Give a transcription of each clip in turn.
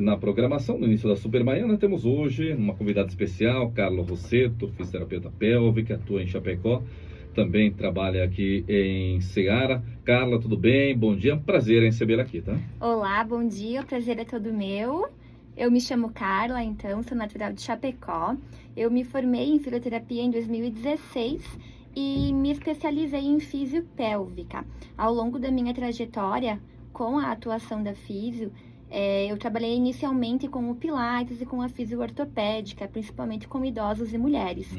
na programação, no início da Supermanhã, nós temos hoje uma convidada especial, Carla Rossetto, fisioterapeuta pélvica, atua em Chapecó, também trabalha aqui em Ceará. Carla, tudo bem? Bom dia, é um prazer recebê-la aqui, tá? Olá, bom dia, o prazer é todo meu. Eu me chamo Carla, então, sou natural de Chapecó. Eu me formei em fisioterapia em 2016 e me especializei em fisiopélvica. Ao longo da minha trajetória com a atuação da fisio, eu trabalhei inicialmente com o Pilates e com a fisio ortopédica, principalmente com idosos e mulheres.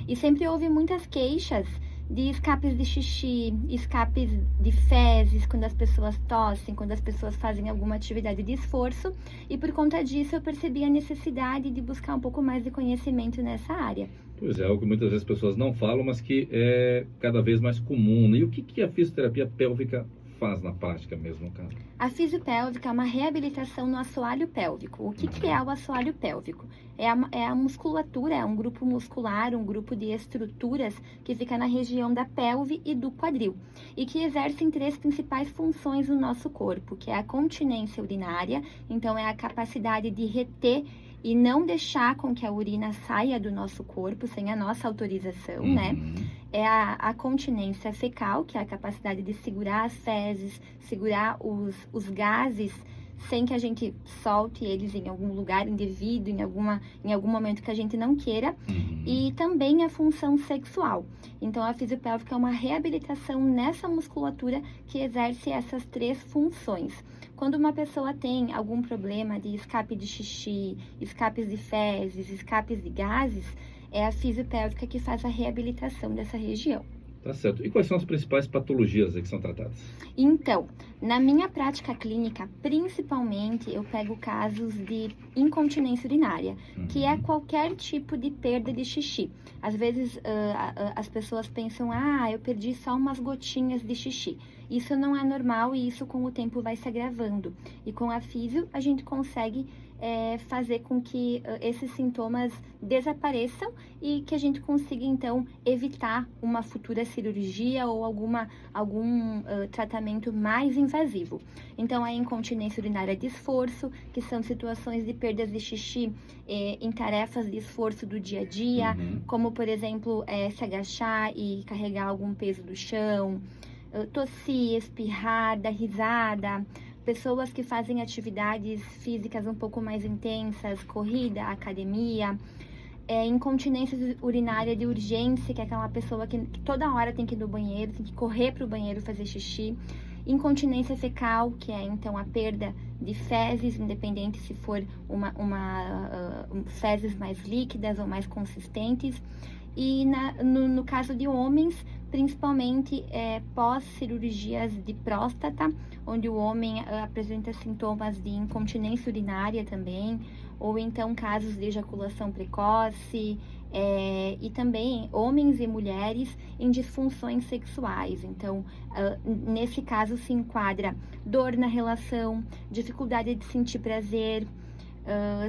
E sempre houve muitas queixas de escapes de xixi, escapes de fezes, quando as pessoas tossem, quando as pessoas fazem alguma atividade de esforço, e por conta disso eu percebi a necessidade de buscar um pouco mais de conhecimento nessa área. Pois é, algo que muitas vezes as pessoas não falam, mas que é cada vez mais comum. E o que a fisioterapia pélvica faz na prática mesmo, cara? A fisiopélvica é uma reabilitação no assoalho pélvico. O que é o assoalho pélvico? É a musculatura, é um grupo muscular, um grupo de estruturas que fica na região da pelve e do quadril e que exercem três principais funções no nosso corpo, que é a continência urinária, então é a capacidade de reter e não deixar com que a urina saia do nosso corpo sem a nossa autorização, né? É a continência fecal, que é a capacidade de segurar as fezes, segurar os gases sem que a gente solte eles em algum lugar indevido, em algum momento que a gente não queira. E também a função sexual. Então, a fisiopélvica é uma reabilitação nessa musculatura que exerce essas três funções. Quando uma pessoa tem algum problema de escape de xixi, escapes de fezes, escapes de gases, é a fisiopélvica que faz a reabilitação dessa região. Tá certo. E quais são as principais patologias que são tratadas? Então, na minha prática clínica, principalmente, eu pego casos de incontinência urinária, que é qualquer tipo de perda de xixi. Às vezes, as pessoas pensam, eu perdi só umas gotinhas de xixi. Isso não é normal e isso com o tempo vai se agravando. E com a fisio, a gente consegue fazer com que esses sintomas desapareçam e que a gente consiga, então, evitar uma futura cirurgia ou algum tratamento mais invasivo. Então, a incontinência urinária de esforço, que são situações de perdas de xixi em tarefas de esforço do dia a dia, como, por exemplo, se agachar e carregar algum peso do chão, tossir, espirrar, dar risada. Pessoas que fazem atividades físicas um pouco mais intensas, corrida, academia, incontinência urinária de urgência, que é aquela pessoa que toda hora tem que ir no banheiro, tem que correr para o banheiro fazer xixi. Incontinência fecal, que é então a perda de fezes, independente se for fezes mais líquidas ou mais consistentes. E no caso de homens, principalmente pós-cirurgias de próstata, onde o homem apresenta sintomas de incontinência urinária também, ou então casos de ejaculação precoce, e também homens e mulheres em disfunções sexuais. Então, nesse caso se enquadra dor na relação, dificuldade de sentir prazer,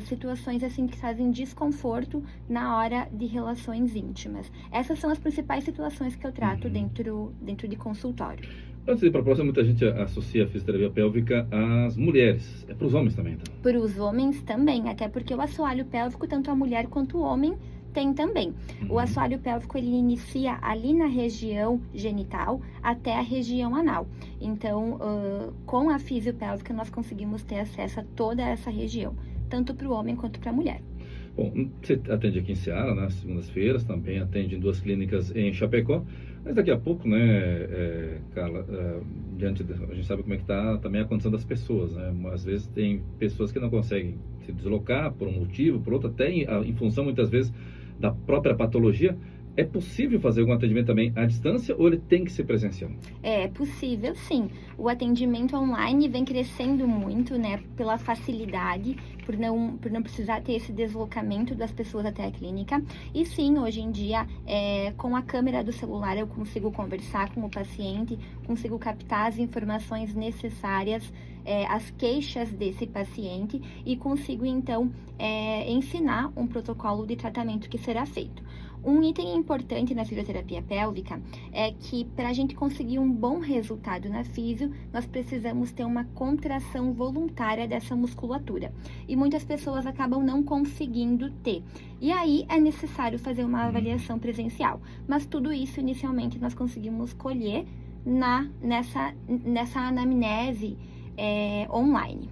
situações assim que trazem desconforto na hora de relações íntimas. Essas são as principais situações que eu trato dentro de consultório. Antes de ir para a próxima, muita gente associa a fisioterapia pélvica às mulheres. É para os homens também, então? Para os homens também, até porque o assoalho pélvico, tanto a mulher quanto o homem, tem também. O assoalho pélvico, ele inicia ali na região genital até a região anal. Então, com a fisiopélvica, nós conseguimos ter acesso a toda essa região, tanto para o homem quanto para a mulher. Bom, você atende aqui em Ceará, nas segundas-feiras, também atende em 2 clínicas em Chapecó, mas daqui a pouco, né, Carla, a gente sabe como é que está também a condição das pessoas, né? Às vezes tem pessoas que não conseguem se deslocar por um motivo, por outro, até em função, muitas vezes, da própria patologia. É possível fazer algum atendimento também à distância ou ele tem que ser presencial? É possível, sim. O atendimento online vem crescendo muito, né, pela facilidade, por não precisar ter esse deslocamento das pessoas até a clínica. E sim, hoje em dia, com a câmera do celular eu consigo conversar com o paciente, consigo captar as informações necessárias, as queixas desse paciente e consigo, então, ensinar um protocolo de tratamento que será feito. Um item importante na fisioterapia pélvica é que para a gente conseguir um bom resultado na fisio, nós precisamos ter uma contração voluntária dessa musculatura. E muitas pessoas acabam não conseguindo ter. E aí é necessário fazer uma avaliação presencial. Mas tudo isso, inicialmente, nós conseguimos colher nessa anamnese online.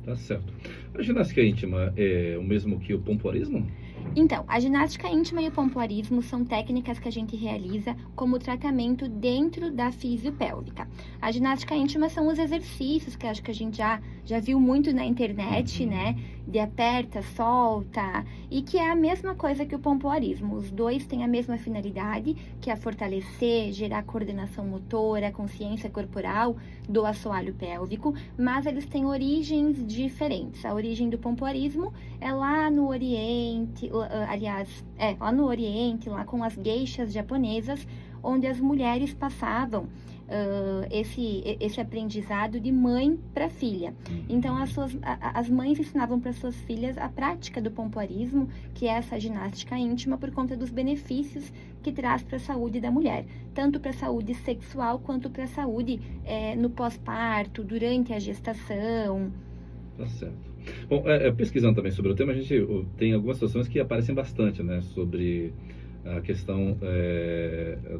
Tá certo. A ginástica íntima é o mesmo que o pompoarismo? Então, a ginástica íntima e o pompoarismo são técnicas que a gente realiza como tratamento dentro da fisiopélvica. A ginástica íntima são os exercícios que acho que a gente já viu muito na internet, né? De aperta, solta, e que é a mesma coisa que o pompoarismo. Os dois têm a mesma finalidade, que é fortalecer, gerar coordenação motora, consciência corporal do assoalho pélvico, mas eles têm origens diferentes. A origem do pompoarismo é lá no Oriente, lá no Oriente, lá com as geishas japonesas, onde as mulheres passavam esse aprendizado de mãe para filha. Então, as mães ensinavam para suas filhas a prática do pompoarismo, que é essa ginástica íntima, por conta dos benefícios que traz para a saúde da mulher, tanto para a saúde sexual quanto para a saúde no pós-parto, durante a gestação. Tá certo. Bom, pesquisando também sobre o tema, a gente tem algumas situações que aparecem bastante, né, sobre a questão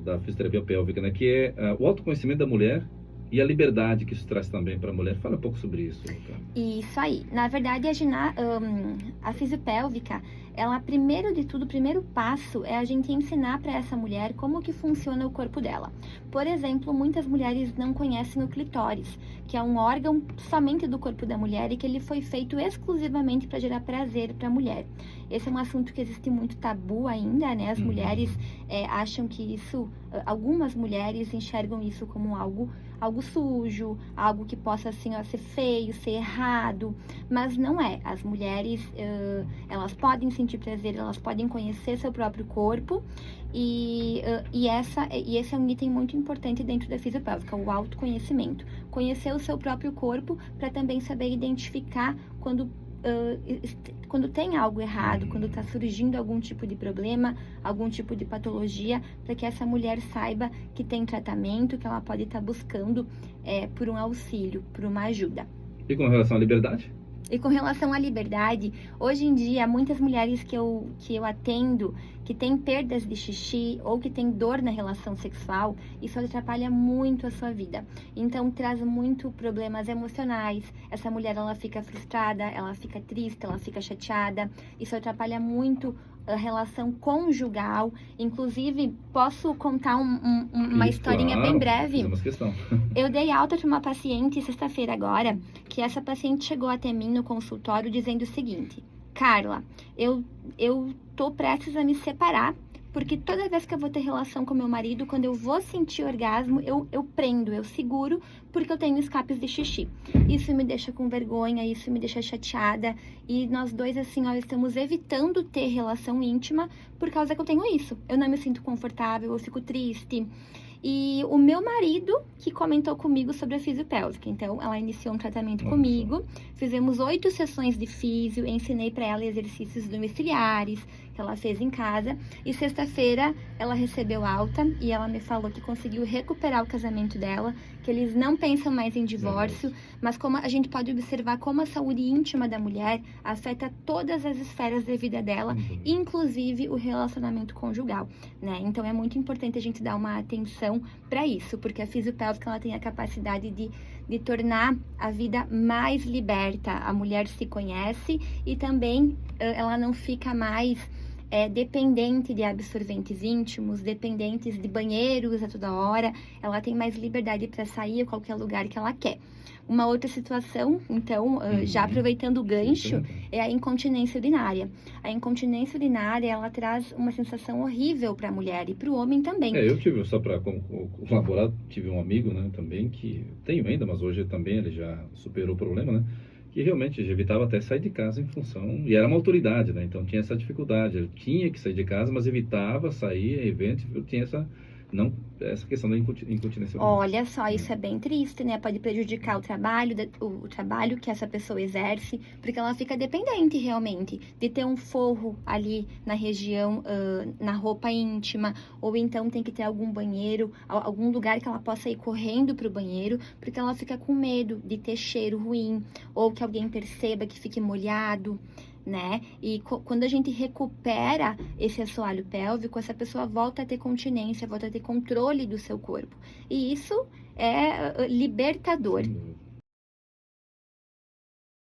da fisioterapia pélvica, né, que é o autoconhecimento da mulher e a liberdade que isso traz também para a mulher. Fala um pouco sobre isso, cara. Isso aí. Na verdade, a fisiopélvica, ela, primeiro de tudo, o primeiro passo é a gente ensinar para essa mulher como que funciona o corpo dela. Por exemplo, muitas mulheres não conhecem o clitóris, que é um órgão somente do corpo da mulher e que ele foi feito exclusivamente para gerar prazer para a mulher. Esse é um assunto que existe muito tabu ainda, né? As mulheres acham que isso, algumas mulheres enxergam isso como algo sujo, algo que possa assim, ser feio, ser errado, mas não é. As mulheres, elas podem sentir prazer, elas podem conhecer seu próprio corpo e esse é um item muito importante dentro da fisiopélvica, o autoconhecimento. Conhecer o seu próprio corpo para também saber identificar quando tem algo errado, quando está surgindo algum tipo de problema, algum tipo de patologia, para que essa mulher saiba que tem tratamento, que ela pode estar buscando por um auxílio, por uma ajuda. E com relação à liberdade? E com relação à liberdade, hoje em dia, muitas mulheres que eu atendo, que têm perdas de xixi ou que têm dor na relação sexual, isso atrapalha muito a sua vida. Então, traz muito problemas emocionais. Essa mulher, ela fica frustrada, ela fica triste, ela fica chateada. Isso atrapalha muito a relação conjugal. Inclusive, posso contar uma historinha bem breve? Fizemos questão. Eu dei alta para uma paciente sexta-feira agora, que essa paciente chegou até mim no consultório dizendo o seguinte: Carla, eu tô prestes a me separar, porque toda vez que eu vou ter relação com meu marido, quando eu vou sentir orgasmo, eu prendo, eu seguro, porque eu tenho escapes de xixi. Isso me deixa com vergonha, isso me deixa chateada, e nós dois, assim, estamos evitando ter relação íntima por causa que eu tenho isso. Eu não me sinto confortável, eu fico triste. E o meu marido que comentou comigo sobre a fisiopélvica. Então, ela iniciou um tratamento comigo, fizemos 8 sessões de físio, ensinei para ela exercícios domiciliares que ela fez em casa. E sexta-feira ela recebeu alta e ela me falou que conseguiu recuperar o casamento dela, que eles não pensam mais em divórcio, mas como a gente pode observar como a saúde íntima da mulher afeta todas as esferas da vida dela, inclusive o relacionamento conjugal, né? Então é muito importante a gente dar uma atenção para isso, porque a fisiopélvica, ela tem a capacidade de tornar a vida mais liberta. A mulher se conhece e também ela não fica mais dependente de absorventes íntimos, dependentes de banheiros a toda hora. Ela tem mais liberdade para sair a qualquer lugar que ela quer. Uma outra situação, então, já aproveitando o gancho, é a incontinência urinária. A incontinência urinária, ela traz uma sensação horrível para a mulher e para o homem também. Eu tive, só para colaborar, tive um amigo, né, também, que tenho ainda, mas hoje também ele já superou o problema, né? Que realmente evitava até sair de casa em função, e era uma autoridade, né? Então tinha essa dificuldade, ele tinha que sair de casa, mas evitava sair em eventos, tinha não essa questão da incontinência urinária. Olha só, isso é bem triste, né? Pode prejudicar o trabalho, o trabalho que essa pessoa exerce, porque ela fica dependente realmente de ter um forro ali na região, na roupa íntima, ou então tem que ter algum banheiro, algum lugar que ela possa ir correndo para o banheiro, porque ela fica com medo de ter cheiro ruim, ou que alguém perceba que fique molhado, né? E quando a gente recupera esse assoalho pélvico, essa pessoa volta a ter continência, volta a ter controle do seu corpo. E isso é libertador.